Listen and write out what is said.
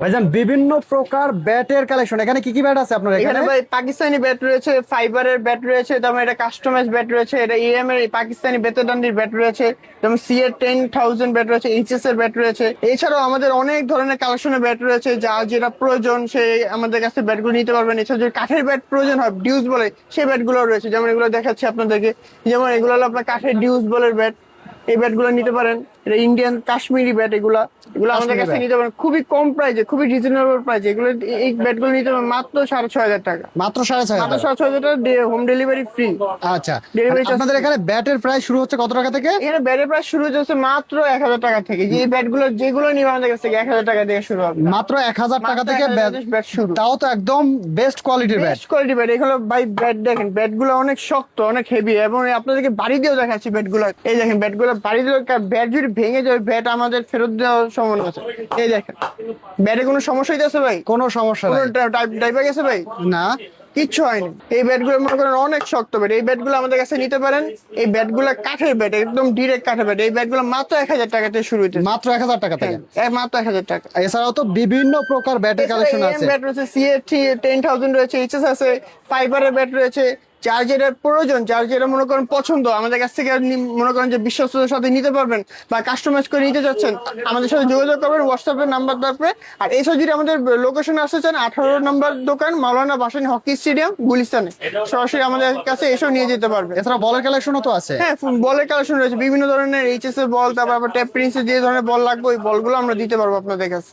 ভাইজান বিভিন্ন প্রকার ব্যাটের কালেকশন, এখানে কি কি ব্যাট আছে আপনার এখানে এখানে? ভাই পাকিস্তানি ব্যাট রয়েছে, ফাইবারের ব্যাট রয়েছে, যেমন এটা কাস্টমাইজ ব্যাট রয়েছে, এটা ইএম এর পাকিস্তানি বেতনদান্ডির ব্যাট রয়েছে, যেমন সি এর 10,000 ব্যাট রয়েছে, এইচএস এর ব্যাট রয়েছে। এছাড়াও আমাদের অনেক ধরনের কালেকশনের ব্যাট রয়েছে, যা যেটা প্রয়োজন সে আমাদের কাছে ব্যাটগুলো নিতে পারবেন। এছাড়া যদি কাঠের ব্যাট প্রয়োজন হয়, ডিউস বলে সেই ব্যাটগুলো রয়েছে, যেমন এগুলো দেখাচ্ছি আপনাদেরকে। যেমন এগুলো হলো আপনার কাঠের ডিউস বলের ব্যাট, এই ব্যাটগুলো নিতে পারেন। এটা ইন্ডিয়ান কাশ্মীরি ব্যাট, এগুলো এগুলো আমাদের কাশ্মীরি কাছে ব্যাট নিতে পারেন খুবই কম প্রাইসে, খুবই রিজনেবল প্রাইসে। এগুলো এই ব্যাটগুলো নিতে পারেন মাত্র 6,500 টাকা। মাত্র 6,500 মাত্র টাকা। 6,500 টাকা, হোম ডেলিভারি ফ্রি। আচ্ছা, ডেলিভারি চার্জ আপনাদের এখানে ব্যাটের প্রাইস শুরু হচ্ছে কত টাকা থেকে? এখানে ব্যাটের প্রাইস শুরু হচ্ছে মাত্র 1,000 টাকা থেকে। যে ব্যাটগুলো যেগুলো নিবে আমাদের কাছ থেকে 1,000 টাকা থেকে শুরু হবে। মাত্র 1,000 টাকা থেকে ব্যাট শুরু। তাও তো একদম বেস্ট কোয়ালিটির ব্যাট। বেস্ট কোয়ালিটি ব্যাট এগুলো ভাই। ব্যাট দেখেন, ব্যাট গুলো অনেক শক্ত, অনেক হেভি, এবং আপনাদেরকে বাড়ি দিয়েও দেখাচ্ছি ব্যাট গুলো। এই দেখেন ব্যাট গুলো বাড়ি দিলেও ব্যাট যদি ভেঙে যায়, ব্যাট আমাদের ফেরত দেওয়ার সম্ভাবনা আছে। এই দেখেন ব্যাটে কোনো সমস্যা হইতেছে ভাই? কোনো সমস্যা কোনো নাই। টাইপা গেছে ভাই? না। কিচ্ছু হয়নি। এই ব্যাট গুলো মনে করেন অনেক শক্ত ব্যাট, এই ব্যাট গুলো আমাদের কাছে নিতে পারেন। এই ব্যাট গুলো কাঠের ব্যাট, একদম ডিরেক্ট কাঠের ব্যাট। এই ব্যাট গুলো মাত্র 1,000 টাকা থেকে শুরু হইতেছে। মাত্র 1,000 টাকা থেকে। মাত্র 1,000 টাকা। এছাড়াও তো বিভিন্ন প্রকার ব্যাটের কালেকশন আছে। ব্যাট রয়েছে, সিএটি 10,000 রয়েছে, এইচএস আছে, ফাইবারের ব্যাট রয়েছে। যার যেটা প্রয়োজন, যার যেটা মনে করেন পছন্দ, আমাদের কাছ থেকে মনে করেন যে বিশ্বস্ততার সাথে নিতে পারবেন, বা কাস্টমাইজ করে নিতে চাচ্ছেন, আমাদের সাথে যোগাযোগ করবেন হোয়াটসঅ্যাপের নাম্বার থাকবে। আর এছাড়া যদি আমাদের লোকেশনে আসতে চান, 18 নম্বর দোকান, মাওলানা ভাসানী হকি স্টেডিয়াম, গুলিস্তানে। সরাসরি আমাদের কাছে এসেও নিয়ে যেতে পারবে। এছাড়া বলের কালেকশনও তো আছে। হ্যাঁ, বলের কালেকশন রয়েছে বিভিন্ন ধরনের, এইচএস এর বল, তারপর আবার ট্যাপ প্রিন্সের যে ধরনের বল লাগবে ওই বলগুলো আমরা দিতে পারবো আপনাদের কাছে।